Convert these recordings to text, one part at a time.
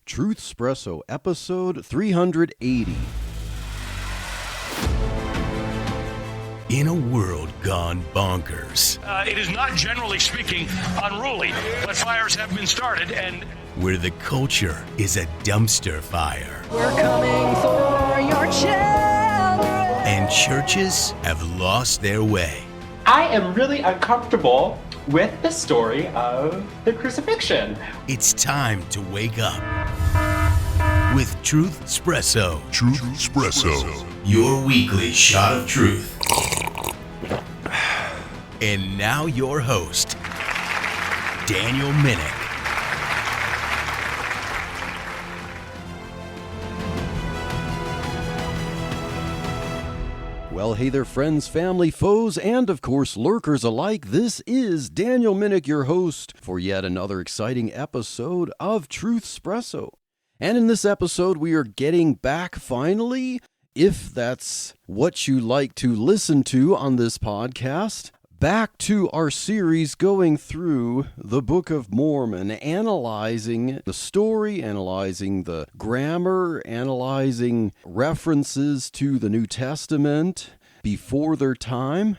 Truth Espresso, episode 380. In a world gone bonkers. It is not, generally speaking, unruly, but fires have been started and... Where the culture is a dumpster fire. We're coming for your children. And churches have lost their way. I am really uncomfortable with the story of the crucifixion. It's time to wake up with Truth Espresso. Truth Espresso. Your weekly shot of truth. And now your host, Daniel Minnick. Well, hey there, friends, family, foes, and of course, lurkers alike. This is Daniel Minnick, your host, for yet another exciting episode of Truth Espresso. And in this episode, we are getting back finally, if that's what you like to listen to on this podcast, back to our series going through the Book of Mormon, analyzing the story, analyzing the grammar, analyzing references to the New Testament before their time.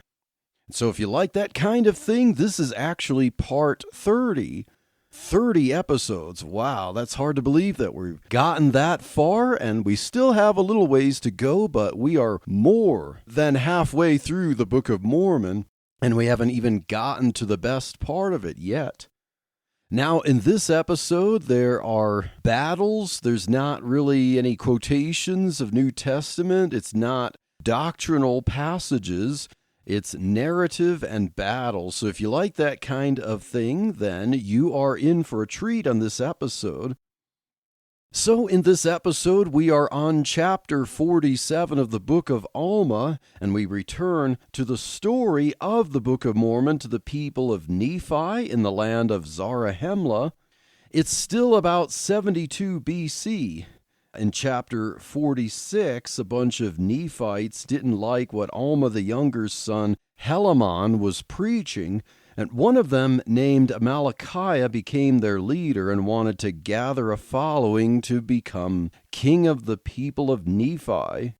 So if you like that kind of thing, this is actually part 30. 30 episodes. Wow, that's hard to believe that we've gotten that far, and we still have a little ways to go, but we are more than halfway through the Book of Mormon, and we haven't even gotten to the best part of it yet. Now, in this episode, there are battles. There's not really any quotations of New Testament. It's not doctrinal passages. It's narrative and battle. So if you like that kind of thing, then you are in for a treat on this episode. So in this episode, we are on chapter 47 of the Book of Alma, and we return to the story of the Book of Mormon to the people of Nephi in the land of Zarahemla. It's still about 72 BC. In chapter 46, a bunch of Nephites didn't like what Alma the Younger's son, Helaman, was preaching, and one of them, named Amalickiah, became their leader and wanted to gather a following to become king of the people of Nephi.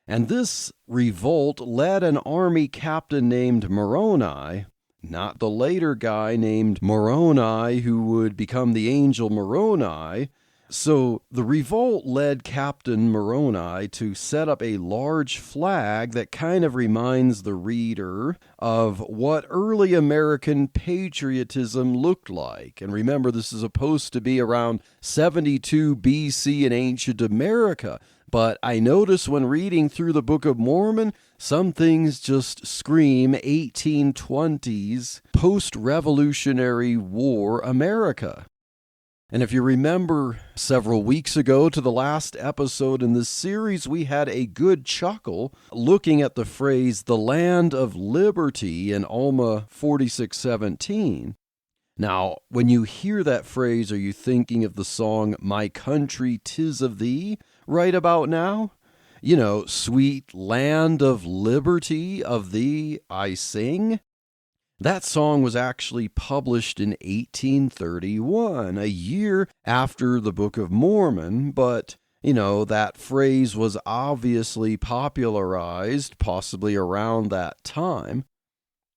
And this revolt led an army captain named Moroni, not the later guy named Moroni who would become the angel Moroni. So the revolt led Captain Moroni to set up a large flag that kind of reminds the reader of what early American patriotism looked like. And remember, this is supposed to be around 72 BC in ancient America. But I notice when reading through the Book of Mormon, some things just scream 1820s post-Revolutionary War America. And if you remember several weeks ago to the last episode in this series, we had a good chuckle looking at the phrase, the land of liberty, in Alma 46:17. Now, when you hear that phrase, are you thinking of the song, My Country 'Tis of Thee, right about now? You know, sweet land of liberty, of thee I sing. That song was actually published in 1831, a year after the Book of Mormon, but, that phrase was obviously popularized, possibly around that time.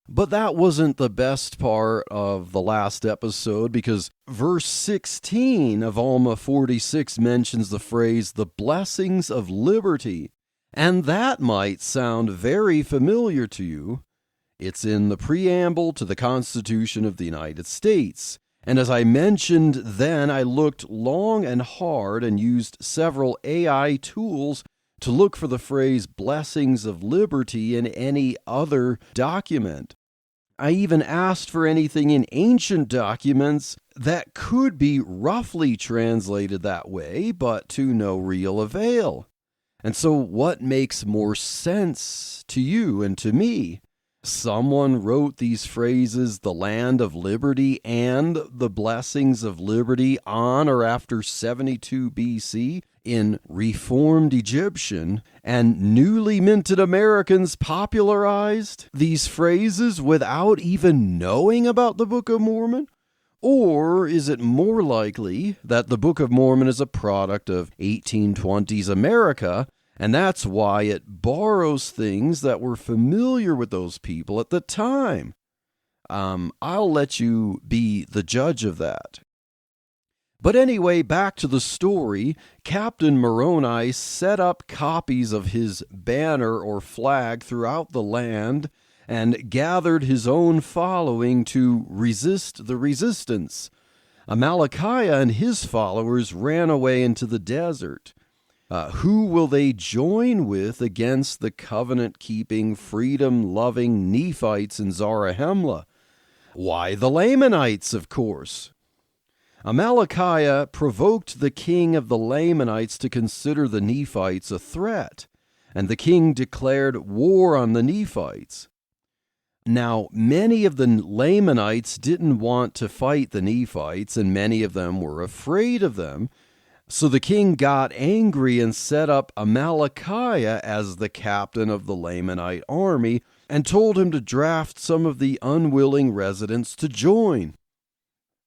But that wasn't the best part of the last episode, because verse 16 of Alma 46 mentions the phrase, the blessings of liberty, and that might sound very familiar to you. It's in the preamble to the Constitution of the United States. And as I mentioned then, I looked long and hard and used several AI tools to look for the phrase blessings of liberty in any other document. I even asked for anything in ancient documents that could be roughly translated that way, but to no real avail. And so what makes more sense to you and to me? Someone wrote these phrases, the land of liberty and the blessings of liberty, on or after 72 BC in Reformed Egyptian, and newly minted Americans popularized these phrases without even knowing about the Book of Mormon? Or is it more likely that the Book of Mormon is a product of 1820s America, and that's why it borrows things that were familiar with those people at the time? I'll let you be the judge of that. But anyway, back to the story. Captain Moroni set up copies of his banner or flag throughout the land and gathered his own following to resist the resistance. Amalickiah and his followers ran away into the desert. Who will they join with against the covenant-keeping, freedom-loving Nephites in Zarahemla? Why, the Lamanites, of course. Amalickiah provoked the king of the Lamanites to consider the Nephites a threat, and the king declared war on the Nephites. Now, many of the Lamanites didn't want to fight the Nephites, and many of them were afraid of them. So the king got angry and set up Amalickiah as the captain of the Lamanite army and told him to draft some of the unwilling residents to join.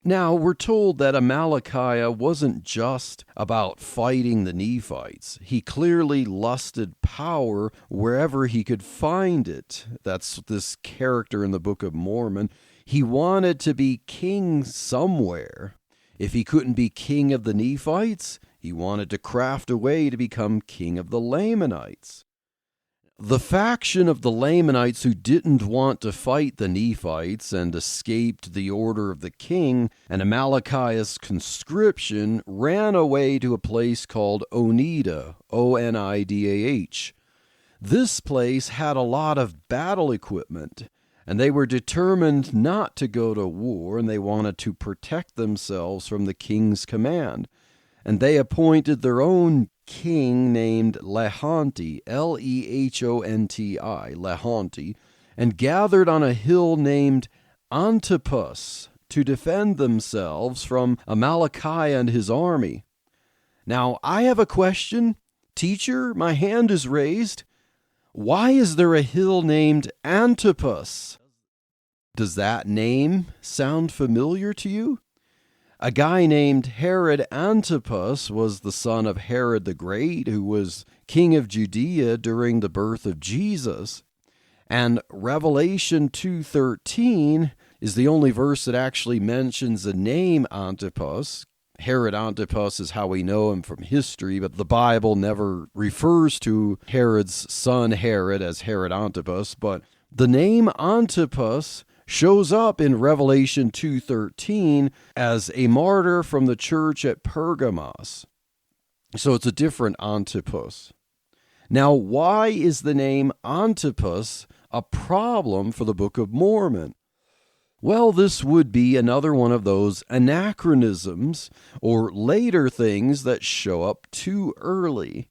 Now, we're told that Amalickiah wasn't just about fighting the Nephites. He clearly lusted power wherever he could find it. That's this character in the Book of Mormon. He wanted to be king somewhere. If he couldn't be king of the Nephites, he wanted to craft a way to become king of the Lamanites. The faction of the Lamanites who didn't want to fight the Nephites and escaped the order of the king and Amalickiah's conscription ran away to a place called Onidah, Onidah. This place had a lot of battle equipment, and they were determined not to go to war, and they wanted to protect themselves from the king's command. And they appointed their own king named Lehonti, Lehonti, Lehonti, and gathered on a hill named Antipas to defend themselves from Amalickiah and his army. Now, I have a question. Teacher, my hand is raised. Why is there a hill named Antipas? Does that name sound familiar to you? A guy named Herod Antipas was the son of Herod the Great, who was king of Judea during the birth of Jesus. And Revelation 2:13 is the only verse that actually mentions the name Antipas. Herod Antipas is how we know him from history, but the Bible never refers to Herod's son Herod as Herod Antipas. But the name Antipas shows up in Revelation 2:13 as a martyr from the church at Pergamos. So it's a different Antipas. Now, why is the name Antipas a problem for the Book of Mormon? Well, this would be another one of those anachronisms or later things that show up too early.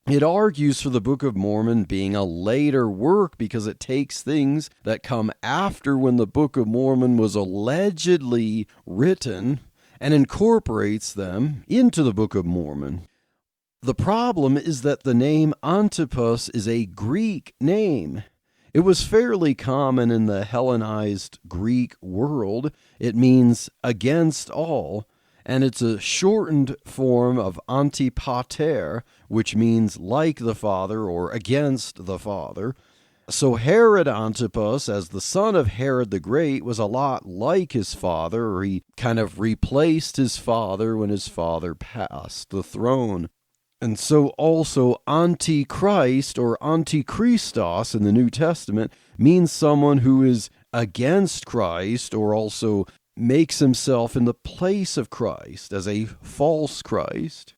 It argues for the Book of Mormon being a later work because it takes things that come after when the Book of Mormon was allegedly written and incorporates them into the Book of Mormon. The problem is that the name Antipas is a Greek name. It was fairly common in the Hellenized Greek world. It means against all, and it's a shortened form of antipater, which means like the father or against the father. So Herod Antipas, as the son of Herod the Great, was a lot like his father, or he kind of replaced his father when his father passed the throne. And so also Antichrist or Antichristos in the New Testament means someone who is against Christ or also makes himself in the place of Christ as a false Christ.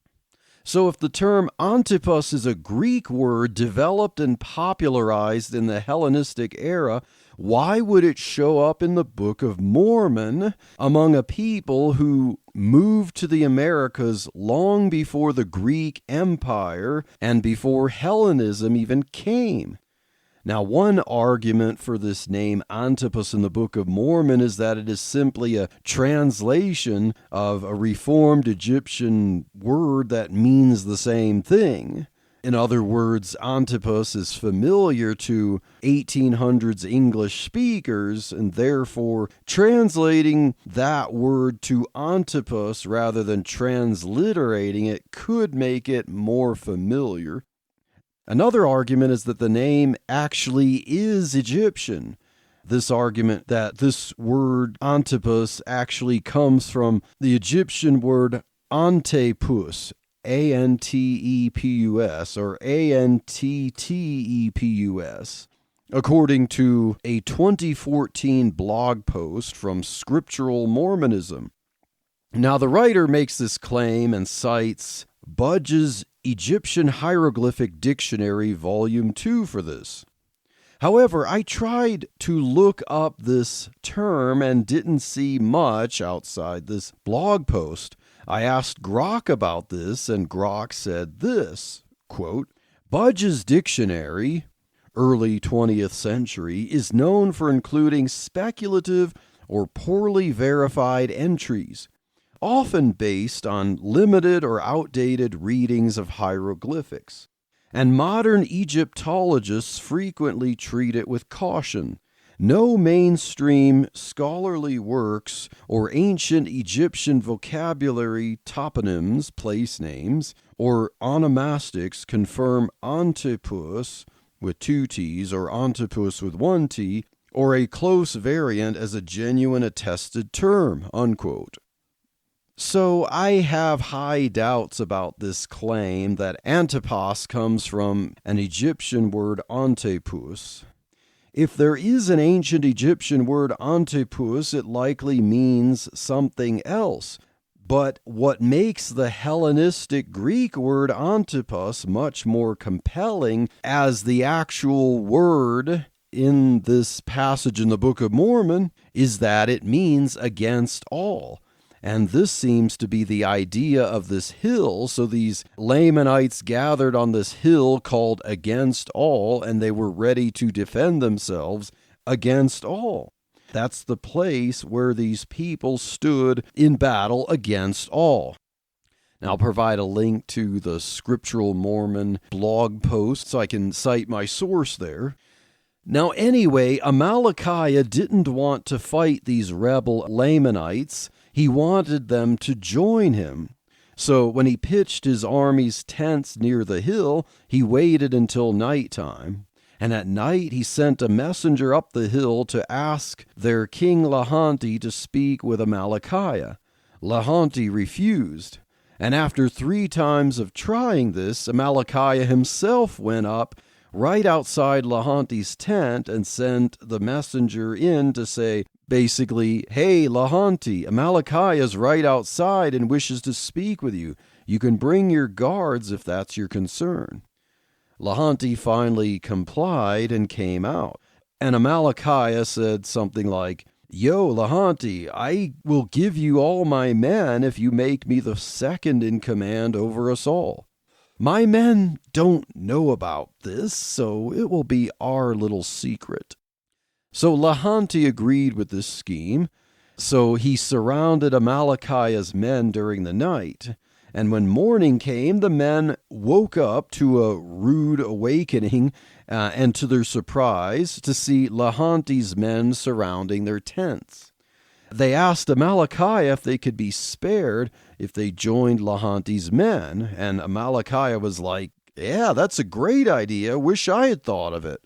So if the term Antipas is a Greek word developed and popularized in the Hellenistic era, why would it show up in the Book of Mormon among a people who moved to the Americas long before the Greek Empire and before Hellenism even came? Now, one argument for this name Antipas in the Book of Mormon is that it is simply a translation of a reformed Egyptian word that means the same thing. In other words, Antipas is familiar to 1800s English speakers, and therefore translating that word to Antipas rather than transliterating it could make it more familiar. Another argument is that the name actually is Egyptian. This argument that this word Antipas actually comes from the Egyptian word Antepus, Antepus, or Anttepus, according to a 2014 blog post from Scriptural Mormonism. Now, the writer makes this claim and cites Budge's Egyptian Hieroglyphic Dictionary, Volume 2 for this. However, I tried to look up this term and didn't see much outside this blog post. I asked Grok about this, and Grok said this, quote, Budge's dictionary, early 20th century, is known for including speculative or poorly verified entries, often based on limited or outdated readings of hieroglyphics. And modern Egyptologists frequently treat it with caution. No mainstream scholarly works or ancient Egyptian vocabulary toponyms, place names, or onomastics confirm Antepus with 2 T's or Antepus with 1 T, or a close variant as a genuine attested term, unquote. So I have high doubts about this claim that Antipas comes from an Egyptian word Antepus. If there is an ancient Egyptian word Antepus, it likely means something else. But what makes the Hellenistic Greek word Antipas much more compelling as the actual word in this passage in the Book of Mormon is that it means against all. And this seems to be the idea of this hill. So these Lamanites gathered on this hill called Against All, and they were ready to defend themselves against all. That's the place where these people stood in battle against all. Now, I'll provide a link to the Scriptural Mormon blog post so I can cite my source there. Now, anyway, Amalickiah didn't want to fight these rebel Lamanites. He wanted them to join him. So when he pitched his army's tents near the hill, he waited until nighttime. And at night he sent a messenger up the hill to ask their king Lahanti to speak with Amalickiah. Lahanti refused. And after 3 times of trying this, Amalickiah himself went up right outside Lahanti's tent and sent the messenger in to say, basically, hey, Lahanti, Amalickiah is right outside and wishes to speak with you. You can bring your guards if that's your concern. Lahanti finally complied and came out. And Amalickiah said something like, Yo, Lahanti, I will give you all my men if you make me the second in command over us all. My men don't know about this, so it will be our little secret. So Lahanti agreed with this scheme. So he surrounded Amalickiah's men during the night. And when morning came, the men woke up to a rude awakening and to their surprise to see Lahanti's men surrounding their tents. They asked Amalickiah if they could be spared if they joined Lahanti's men, and Amalickiah was like, yeah, that's a great idea. Wish I had thought of it.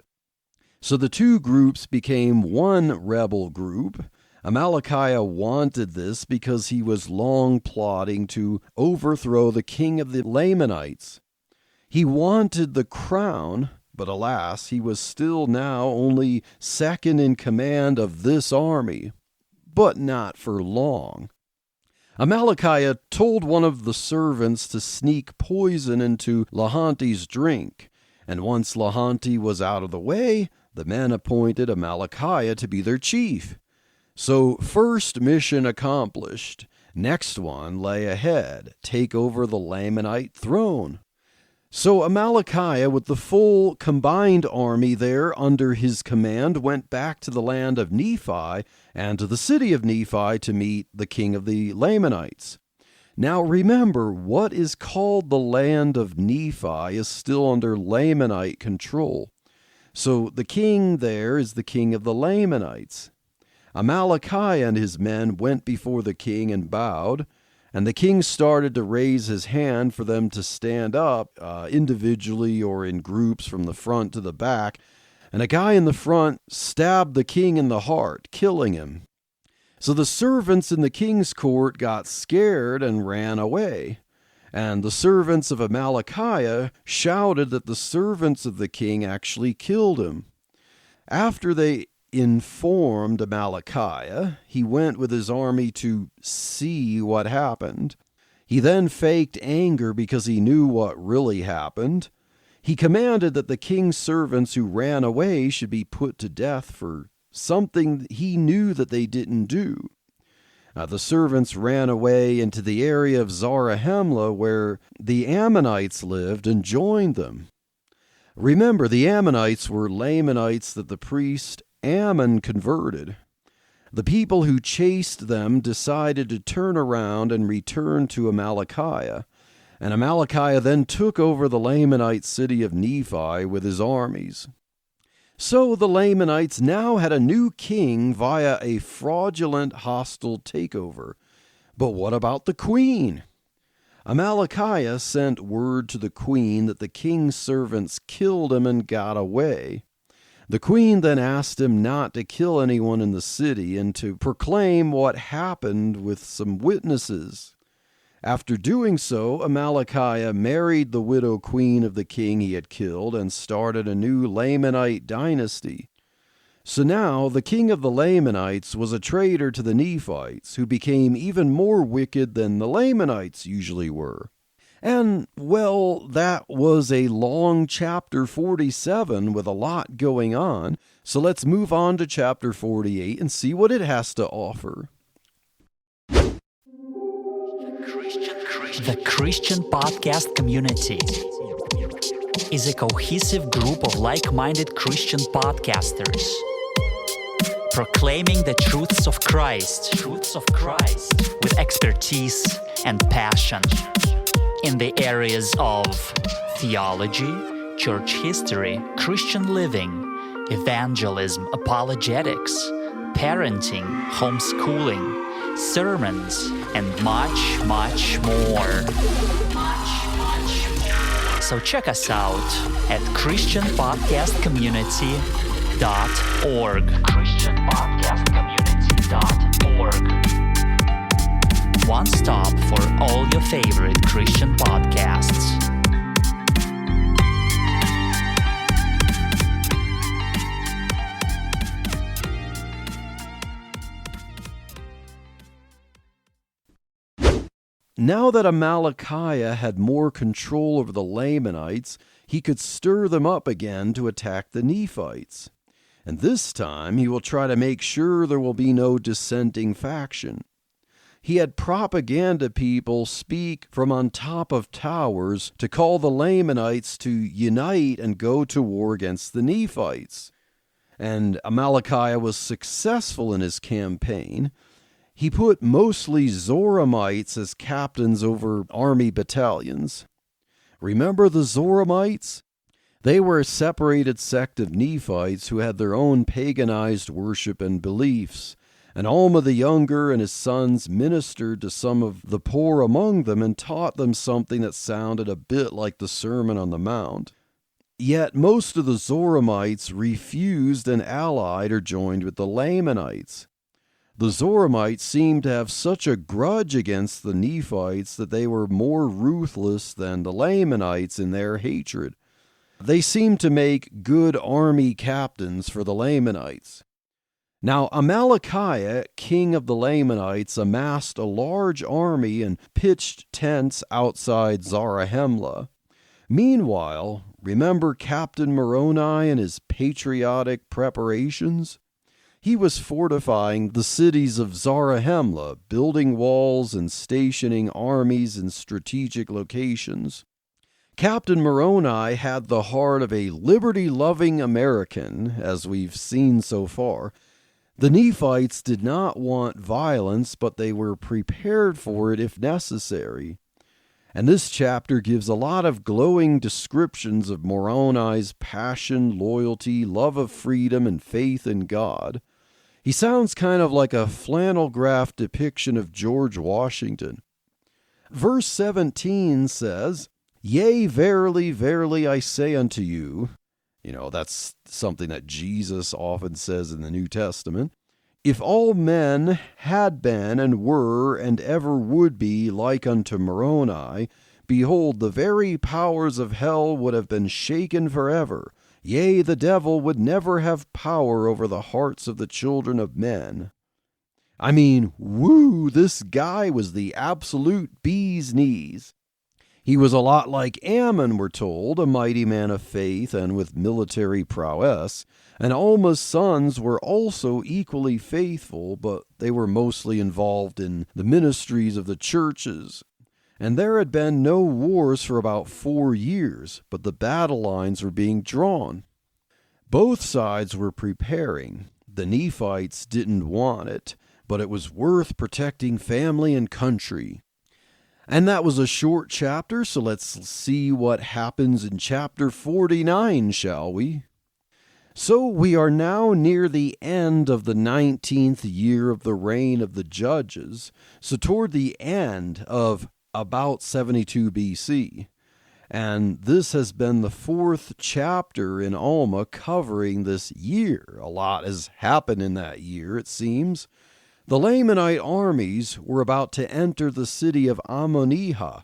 So the 2 groups became one rebel group. Amalickiah wanted this because he was long plotting to overthrow the king of the Lamanites. He wanted the crown, but alas, he was still now only second in command of this army. But not for long. Amalickiah told one of the servants to sneak poison into Lahanti's drink, and once Lahanti was out of the way, the men appointed Amalickiah to be their chief. So first mission accomplished, next one lay ahead, take over the Lamanite throne. So Amalickiah, with the full combined army there under his command, went back to the land of Nephi and to the city of Nephi to meet the king of the Lamanites. Now remember, what is called the land of Nephi is still under Lamanite control. So the king there is the king of the Lamanites. Amalickiah and his men went before the king and bowed, and the king started to raise his hand for them to stand up individually or in groups from the front to the back, and a guy in the front stabbed the king in the heart, killing him. So the servants in the king's court got scared and ran away. And the servants of Amalickiah shouted that the servants of the king actually killed him. After they informed Amalickiah, he went with his army to see what happened. He then faked anger because he knew what really happened. He commanded that the king's servants who ran away should be put to death for something he knew that they didn't do. The servants ran away into the area of Zarahemla where the Ammonites lived and joined them. Remember, the Ammonites were Lamanites that the priest Ammon converted. The people who chased them decided to turn around and return to Amalickiah, and Amalickiah then took over the Lamanite city of Nephi with his armies. So the Lamanites now had a new king via a fraudulent hostile takeover. But what about the queen? Amalickiah sent word to the queen that the king's servants killed him and got away. The queen then asked him not to kill anyone in the city and to proclaim what happened with some witnesses. After doing so, Amalickiah married the widow queen of the king he had killed and started a new Lamanite dynasty. So now the king of the Lamanites was a traitor to the Nephites, who became even more wicked than the Lamanites usually were. And, well, that was a long chapter 47 with a lot going on, so let's move on to chapter 48 and see what it has to offer. The Christian podcast community is a cohesive group of like-minded Christian podcasters proclaiming the truths of Christ with expertise and passion in the areas of theology, church history, Christian living, evangelism, apologetics, parenting, homeschooling, sermons, and much, much more. So check us out at christianpodcastcommunity.org. christianpodcastcommunity.org. One stop for all your favorite Christian podcasts. Now that Amalickiah had more control over the Lamanites, he could stir them up again to attack the Nephites. And this time he will try to make sure there will be no dissenting faction. He had propaganda people speak from on top of towers to call the Lamanites to unite and go to war against the Nephites. And Amalickiah was successful in his campaign. He put mostly Zoramites as captains over army battalions. Remember the Zoramites? They were a separated sect of Nephites who had their own paganized worship and beliefs, and Alma the younger and his sons ministered to some of the poor among them and taught them something that sounded a bit like the Sermon on the Mount. Yet most of the Zoramites refused and allied or joined with the Lamanites. The Zoramites seemed to have such a grudge against the Nephites that they were more ruthless than the Lamanites in their hatred. They seemed to make good army captains for the Lamanites. Now Amalickiah, king of the Lamanites, amassed a large army and pitched tents outside Zarahemla. Meanwhile, remember Captain Moroni and his patriotic preparations? He was fortifying the cities of Zarahemla, building walls and stationing armies in strategic locations. Captain Moroni had the heart of a liberty-loving American, as we've seen so far. The Nephites did not want violence, but they were prepared for it if necessary. And this chapter gives a lot of glowing descriptions of Moroni's passion, loyalty, love of freedom, and faith in God. He sounds kind of like a flannel graph depiction of George Washington. Verse 17 says, "Yea, verily, verily, I say unto you," that's something that Jesus often says in the New Testament, "if all men had been and were and ever would be like unto Moroni, behold, the very powers of hell would have been shaken forever. Yea, the devil would never have power over the hearts of the children of men." I mean, woo, this guy was the absolute bee's knees. He was a lot like Ammon, we're told, a mighty man of faith and with military prowess, and Alma's sons were also equally faithful, but they were mostly involved in the ministries of the churches. And there had been no wars for about 4 years, but the battle lines were being drawn. Both sides were preparing. The Nephites didn't want it, but it was worth protecting family and country. And that was a short chapter, so let's see what happens in chapter 49, shall we? So we are now near the end of the 19th year of the reign of the judges, so toward the end of about 72 BC. And this has been the 4th chapter in Alma covering this year. A lot has happened in that year, it seems. The Lamanite armies were about to enter the city of Amalickiah.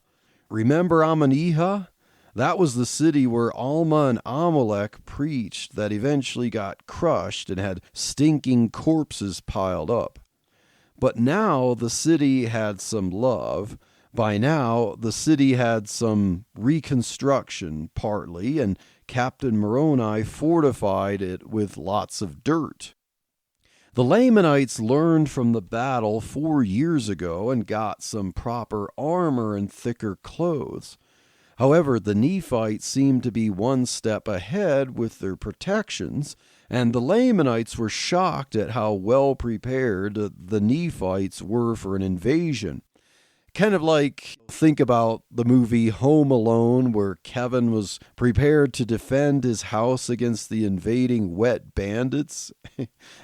Remember Amalickiah? That was the city where Alma and Amalek preached that eventually got crushed and had stinking corpses piled up. But now the city had some love. By now, the city had some reconstruction, partly, and Captain Moroni fortified it with lots of dirt. The Lamanites learned from the battle 4 years ago and got some proper armor and thicker clothes. However, the Nephites seemed to be one step ahead with their protections, and the Lamanites were shocked at how well prepared the Nephites were for an invasion. Kind of like, think about the movie Home Alone, where Kevin was prepared to defend his house against the invading wet bandits.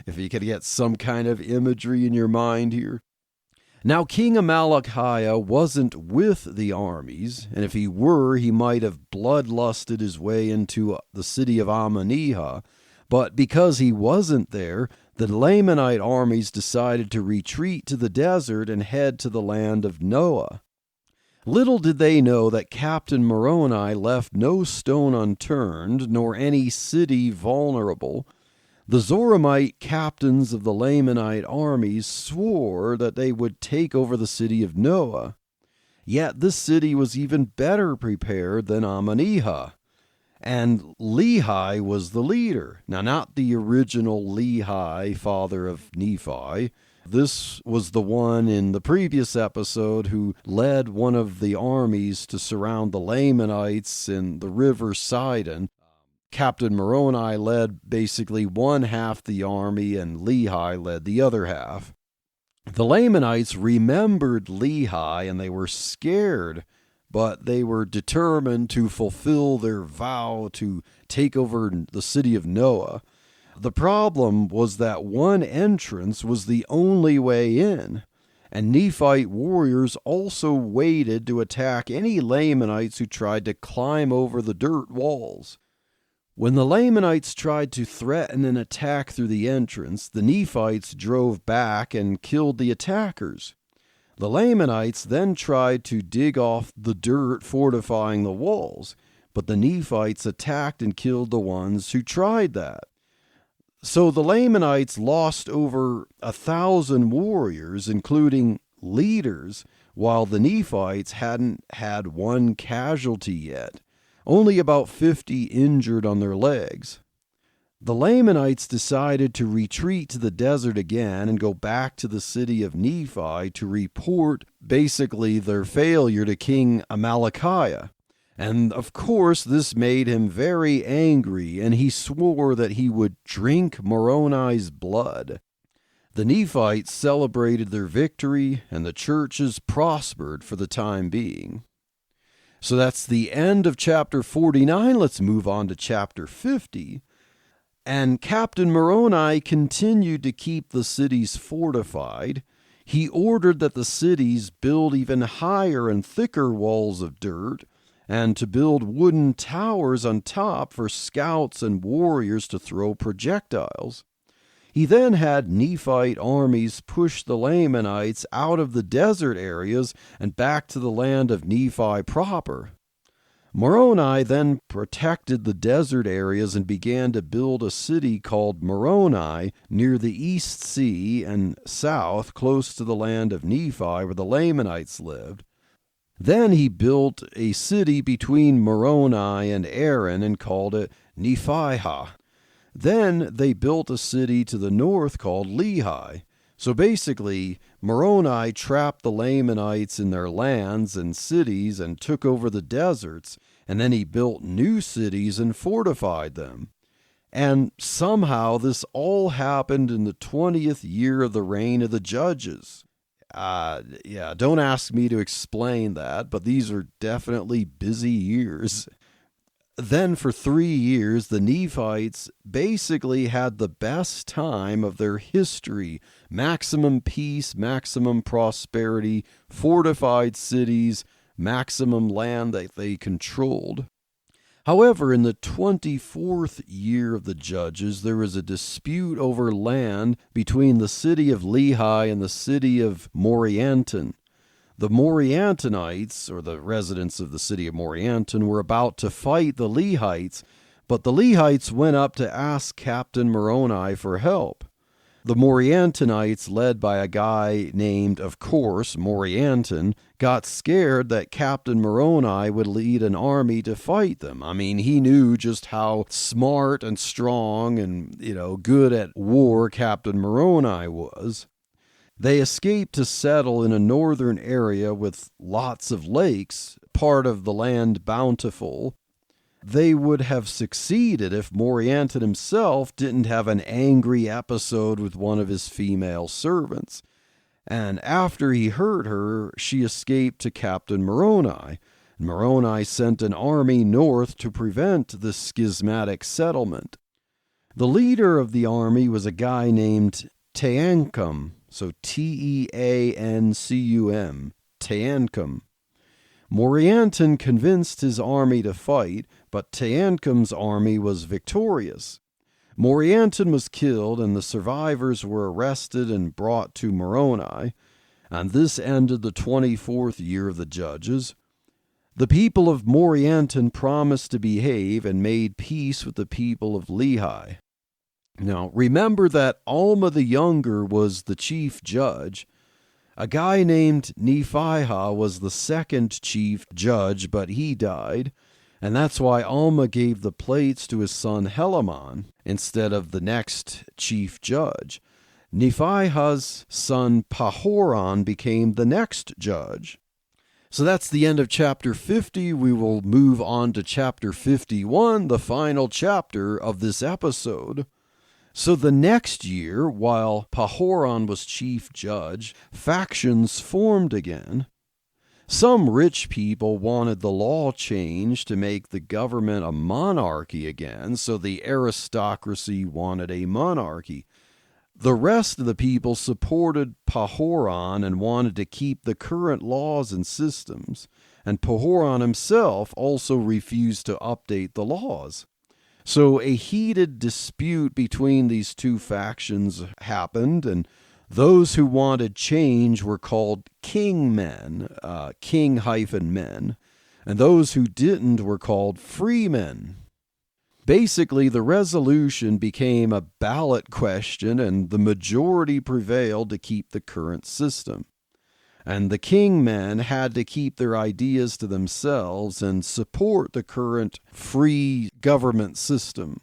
If you could get some kind of imagery in your mind here. Now, King Amalickiah wasn't with the armies, and if he were, he might have bloodlusted his way into the city of Amalickiah. But because he wasn't there, the Lamanite armies decided to retreat to the desert and head to the land of Noah. Little did they know that Captain Moroni left no stone unturned, nor any city vulnerable. The Zoramite captains of the Lamanite armies swore that they would take over the city of Noah. Yet this city was even better prepared than Amalickiah. And Lehi was the leader. Now, not the original Lehi, father of Nephi. This was the one in the previous episode who led one of the armies to surround the Lamanites in the river Sidon. Captain Moroni led basically one half the army, and Lehi led the other half. The Lamanites remembered Lehi, and they were scared, but they were determined to fulfill their vow to take over the city of Noah. The problem was that one entrance was the only way in, and Nephite warriors also waited to attack any Lamanites who tried to climb over the dirt walls. When the Lamanites tried to threaten an attack through the entrance, the Nephites drove back and killed the attackers. The Lamanites then tried to dig off the dirt fortifying the walls, but the Nephites attacked and killed the ones who tried that. So the Lamanites lost over 1,000 warriors, including leaders, while the Nephites hadn't had one casualty yet. Only about 50 injured on their legs. The Lamanites decided to retreat to the desert again and go back to the city of Nephi to report basically their failure to King Amalickiah. And of course this made him very angry, and he swore that he would drink Moroni's blood. The Nephites celebrated their victory, and the churches prospered for the time being. So that's the end of chapter 49. Let's move on to chapter 50. And Captain Moroni continued to keep the cities fortified. He ordered that the cities build even higher and thicker walls of dirt, and to build wooden towers on top for scouts and warriors to throw projectiles. He then had Nephite armies push the Lamanites out of the desert areas and back to the land of Nephi proper. Moroni then protected the desert areas and began to build a city called Moroni near the East Sea and south, close to the land of Nephi where the Lamanites lived. Then he built a city between Moroni and Aaron and called it Nephite. Then they built a city to the north called Lehi. So basically, Moroni trapped the Lamanites in their lands and cities and took over the deserts, and then he built new cities and fortified them. And somehow this all happened in the 20th year of the reign of the judges. Don't ask me to explain that, but these are definitely busy years. Then for 3 years, the Nephites basically had the best time of their history. Maximum peace, maximum prosperity, fortified cities, maximum land that they controlled. However, in the 24th year of the judges, there was a dispute over land between the city of Lehi and the city of Morianton. The Moriantonites, or the residents of the city of Morianton, were about to fight the Lehites, but the Lehites went up to ask Captain Moroni for help. The Moriantonites, led by a guy named, of course, Morianton, got scared that Captain Moroni would lead an army to fight them. I mean, he knew just how smart and strong and, good at war Captain Moroni was. They escaped to settle in a northern area with lots of lakes, part of the land bountiful. They would have succeeded if Morianton himself didn't have an angry episode with one of his female servants. And after he hurt her, she escaped to Captain Moroni. Moroni sent an army north to prevent this schismatic settlement. The leader of the army was a guy named Teancum. So Teancum, Teancum. Morianton convinced his army to fight, but Teancum's army was victorious. Morianton was killed, and the survivors were arrested and brought to Moroni, and this ended the 24th year of the judges. The people of Morianton promised to behave and made peace with the people of Lehi. Now, remember that Alma the Younger was the chief judge. A guy named Nephite was the second chief judge, but he died, and that's why Alma gave the plates to his son Helaman instead of the next chief judge. Nephite's son Pahoran became the next judge. So that's the end of chapter 50. We will move on to chapter 51, the final chapter of this episode. So the next year, while Pahoran was chief judge, factions formed again. Some rich people wanted the law changed to make the government a monarchy again, so the aristocracy wanted a monarchy. The rest of the people supported Pahoran and wanted to keep the current laws and systems, and Pahoran himself also refused to update the laws. So a heated dispute between these two factions happened, and those who wanted change were called kingmen, king-men, and those who didn't were called freemen. Basically, the resolution became a ballot question, and the majority prevailed to keep the current system. And the kingmen had to keep their ideas to themselves and support the current free government system.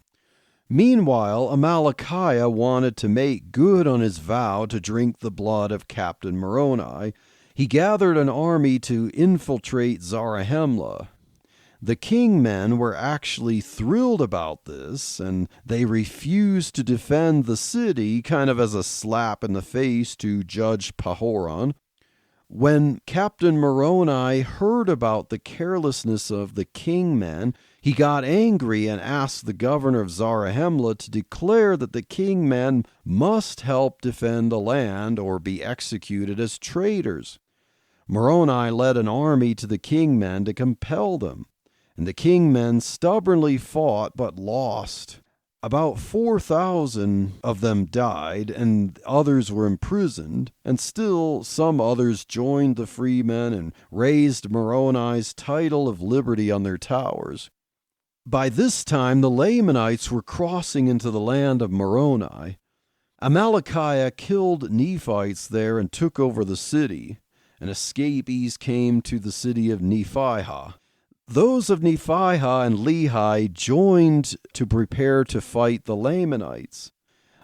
Meanwhile, Amalickiah wanted to make good on his vow to drink the blood of Captain Moroni. He gathered an army to infiltrate Zarahemla. The kingmen were actually thrilled about this, and they refused to defend the city, kind of as a slap in the face to Judge Pahoran. When Captain Moroni heard about the carelessness of the kingmen, he got angry and asked the governor of Zarahemla to declare that the kingmen must help defend the land or be executed as traitors. Moroni led an army to the kingmen to compel them, and the kingmen stubbornly fought but lost. About 4,000 of them died, and others were imprisoned, and still some others joined the freemen and raised Moroni's title of liberty on their towers. By this time, the Lamanites were crossing into the land of Moroni. Amalickiah killed Nephites there and took over the city, and escapees came to the city of Nephite. Those of Nephite and Lehi joined to prepare to fight the Lamanites.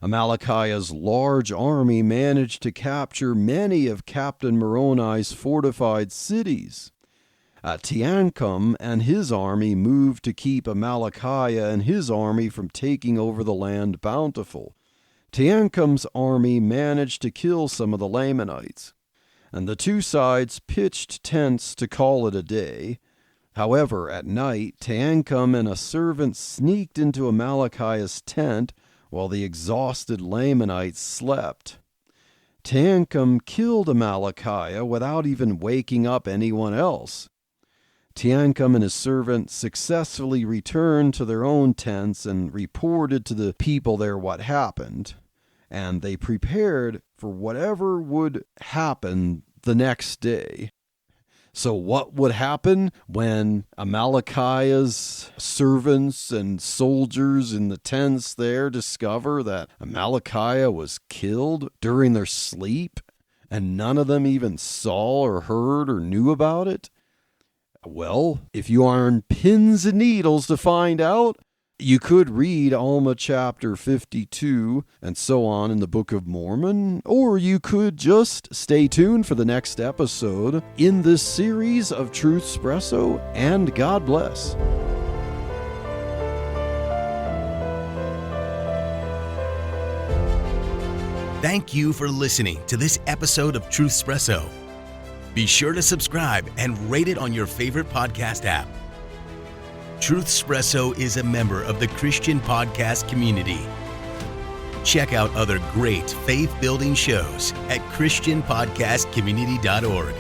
Amalickiah's large army managed to capture many of Captain Moroni's fortified cities. Teancum and his army moved to keep Amalickiah and his army from taking over the land Bountiful. Teancum's army managed to kill some of the Lamanites, and the two sides pitched tents to call it a day. However, at night, Teancum and a servant sneaked into Amalickiah's tent while the exhausted Lamanites slept. Teancum killed Amalickiah without even waking up anyone else. Teancum and his servant successfully returned to their own tents and reported to the people there what happened, and they prepared for whatever would happen the next day. So what would happen when Amalickiah's servants and soldiers in the tents there discover that Amalickiah was killed during their sleep and none of them even saw or heard or knew about it? Well, if you are on pins and needles to find out, you could read Alma chapter 52 and so on in the Book of Mormon, or you could just stay tuned for the next episode in this series of Truth Espresso, and God bless. Thank you for listening to this episode of Truth Espresso. Be sure to subscribe and rate it on your favorite podcast app. Truth Espresso is a member of the Christian podcast community. Check out other great faith-building shows at christianpodcastcommunity.org.